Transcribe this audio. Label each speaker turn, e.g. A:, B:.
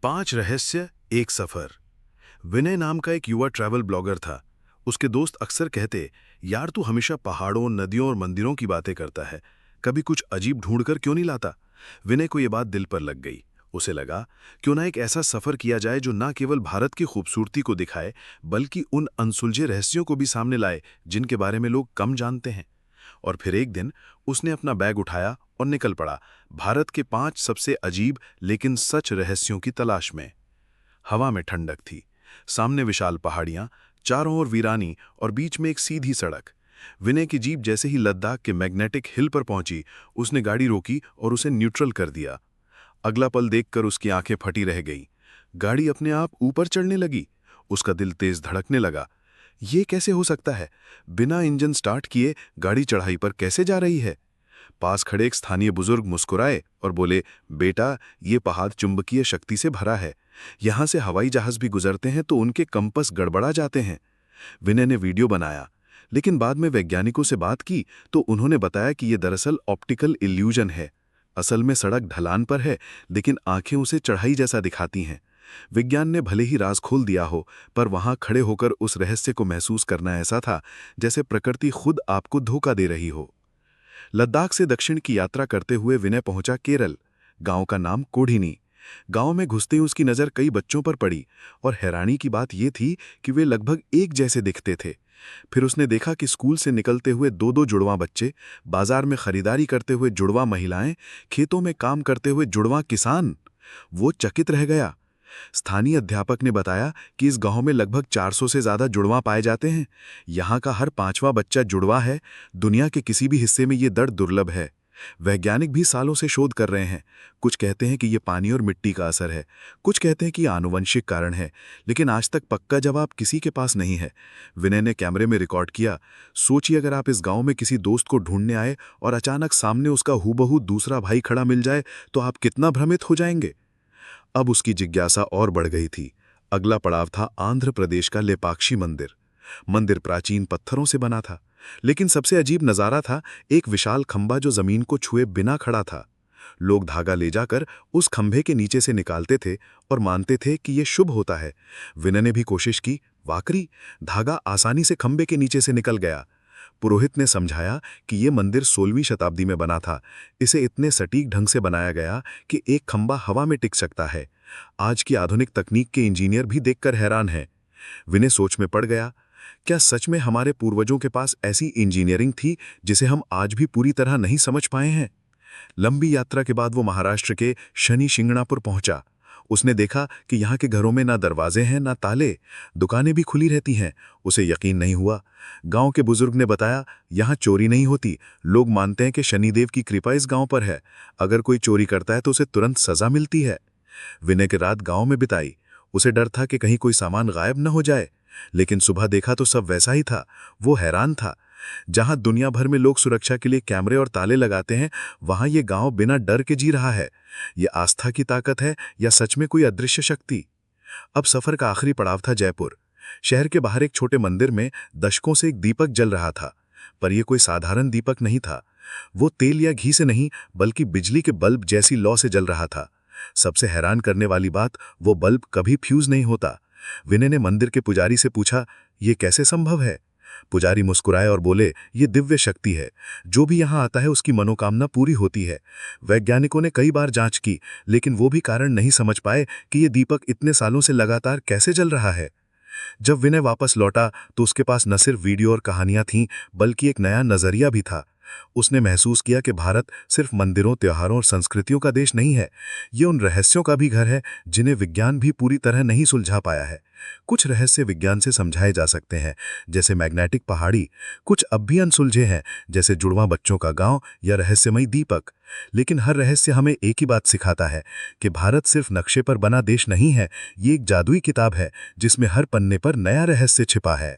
A: 5 रहस्य एक सफर। विनय नाम का एक युवा ट्रैवल ब्लॉगर था। उसके दोस्त अक्सर कहते, यार तू हमेशा पहाड़ों, नदियों और मंदिरों की बातें करता है, कभी कुछ अजीब ढूंढकर क्यों नहीं लाता। विनय को यह बात दिल पर लग गई। उसे लगा, क्यों ना एक ऐसा सफर किया जाए जो ना केवल भारत की खूबसूरती को दिखाए, बल्कि उन अनसुलझे रहस्यों को भी सामने लाए जिनके बारे में लोग कम जानते हैं। और फिर एक दिन उसने अपना बैग उठाया और निकल पड़ा, भारत के 5 सबसे अजीब लेकिन सच रहस्यों की तलाश में। हवा में ठंडक थी, सामने विशाल पहाड़ियां, चारों ओर वीरानी और बीच में एक सीधी सड़क। विनय की जीप जैसे ही लद्दाख के मैग्नेटिक हिल पर पहुंची, उसने गाड़ी रोकी और उसे न्यूट्रल कर दिया। अगला पल देखकर उसकी आंखें फटी रह गईं। गाड़ी अपने आप ऊपर चढ़ने लगी। उसका दिल तेज धड़कने लगा। ये कैसे हो सकता है? बिना इंजन स्टार्ट किए गाड़ी चढ़ाई पर कैसे जा रही है? पास खड़े एक स्थानीय बुजुर्ग मुस्कुराए और बोले, बेटा, ये पहाड़ चुंबकीय शक्ति से भरा है। यहां से हवाई जहाज भी गुजरते हैं तो उनके कंपस गड़बड़ा जाते हैं। विनय ने वीडियो बनाया, लेकिन बाद में वैज्ञानिकों से बात की तो उन्होंने बताया कि यह दरअसल ऑप्टिकल इल्यूजन है। असल में सड़क ढलान पर है, लेकिन आंखें उसे चढ़ाई जैसा दिखाती हैं। विज्ञान ने भले ही राज खोल दिया हो, पर वहां खड़े होकर उस रहस्य को महसूस करना ऐसा था जैसे प्रकृति खुद आपको धोखा दे रही हो। लद्दाख से दक्षिण की यात्रा करते हुए विनय पहुंचा केरल। गांव का नाम कोढ़िनी। गांव में घुसते ही उसकी नज़र कई बच्चों पर पड़ी, और हैरानी की बात यह थी कि वे लगभग एक जैसे दिखते थे। फिर उसने देखा कि स्कूल से निकलते हुए दो दो जुड़वां बच्चे, बाजार में खरीदारी करते हुए जुड़वां महिलाएं, खेतों में काम करते हुए जुड़वां किसान। वो चकित रह गया। स्थानीय अध्यापक ने बताया कि इस गांव में लगभग 400 से ज्यादा जुड़वां पाए जाते हैं। यहाँ का हर 5वां बच्चा जुड़वा है। दुनिया के किसी भी हिस्से में ये दर दुर्लभ है। वैज्ञानिक भी सालों से शोध कर रहे हैं। कुछ कहते हैं कि ये पानी और मिट्टी का असर है, कुछ कहते हैं कि आनुवंशिक कारण है, लेकिन आज तक पक्का जवाब किसी के पास नहीं है। विनय ने कैमरे में रिकॉर्ड किया। सोचिए, अगर आप इस गांव में किसी दोस्त को ढूंढने आए और अचानक सामने उसका हूबहू दूसरा भाई खड़ा मिल जाए, तो आप कितना भ्रमित हो जाएंगे। अब उसकी जिज्ञासा और बढ़ गई थी। अगला पड़ाव था आंध्र प्रदेश का लेपाक्षी मंदिर। मंदिर प्राचीन पत्थरों से बना था, लेकिन सबसे अजीब नजारा था एक विशाल खंभा जो जमीन को छुए बिना खड़ा था। लोग धागा ले जाकर उस खंभे के नीचे से निकालते थे और मानते थे कि यह शुभ होता है। विनय ने भी कोशिश की। वाकई धागा आसानी से खंभे के नीचे से निकल गया। पुरोहित ने समझाया कि यह मंदिर 16वीं शताब्दी में बना था। इसे इतने सटीक ढंग से बनाया गया कि एक खंभा हवा में टिक सकता है। आज की आधुनिक तकनीक के इंजीनियर भी देखकर हैरान हैं। विनय सोच में पड़ गया, क्या सच में हमारे पूर्वजों के पास ऐसी इंजीनियरिंग थी जिसे हम आज भी पूरी तरह नहीं समझ पाए हैं? लंबी यात्रा के बाद वो महाराष्ट्र के शनि शिंगणापुर पहुंचा। उसने देखा कि यहाँ के घरों में ना दरवाजे हैं ना ताले, दुकानें भी खुली रहती हैं। उसे यकीन नहीं हुआ। गांव के बुजुर्ग ने बताया, यहाँ चोरी नहीं होती। लोग मानते हैं कि शनिदेव की कृपा इस गांव पर है। अगर कोई चोरी करता है तो उसे तुरंत सजा मिलती है। विनय की रात गांव में बिताई। उसे डर था कि कहीं कोई सामान गायब न हो जाए, लेकिन सुबह देखा तो सब वैसा ही था। वो हैरान था। जहां दुनिया भर में लोग सुरक्षा के लिए कैमरे और ताले लगाते हैं, वहां ये गांव बिना डर के जी रहा है। ये आस्था की ताकत है या सच में कोई अदृश्य शक्ति? अब सफर का आखिरी पड़ाव था जयपुर। शहर के बाहर एक छोटे मंदिर में दशकों से एक दीपक जल रहा था, पर यह कोई साधारण दीपक नहीं था। वो तेल या घी से नहीं, बल्कि बिजली के बल्ब जैसी लौ से जल रहा था। सबसे हैरान करने वाली बात, वो बल्ब कभी फ्यूज नहीं होता। विनय ने मंदिर के पुजारी से पूछा, ये कैसे संभव है? पुजारी मुस्कुराए और बोले, ये दिव्य शक्ति है। जो भी यहाँ आता है उसकी मनोकामना पूरी होती है। वैज्ञानिकों ने कई बार जांच की, लेकिन वो भी कारण नहीं समझ पाए कि ये दीपक इतने सालों से लगातार कैसे जल रहा है। जब विनय वापस लौटा तो उसके पास न सिर्फ वीडियो और कहानियां थीं, बल्कि एक नया नजरिया भी था। उसने महसूस किया कि भारत सिर्फ मंदिरों, त्योहारों और संस्कृतियों का देश नहीं है। ये उन रहस्यों का भी घर है जिन्हें विज्ञान भी पूरी तरह नहीं सुलझा पाया है। कुछ रहस्य विज्ञान से समझाए जा सकते हैं, जैसे मैग्नेटिक पहाड़ी। कुछ अब भी अनसुलझे हैं, जैसे जुड़वां बच्चों का गांव या रहस्यमयी दीपक। लेकिन हर रहस्य हमें एक ही बात सिखाता है कि भारत सिर्फ नक्शे पर बना देश नहीं है। ये एक जादुई किताब है जिसमें हर पन्ने पर नया रहस्य छिपा है।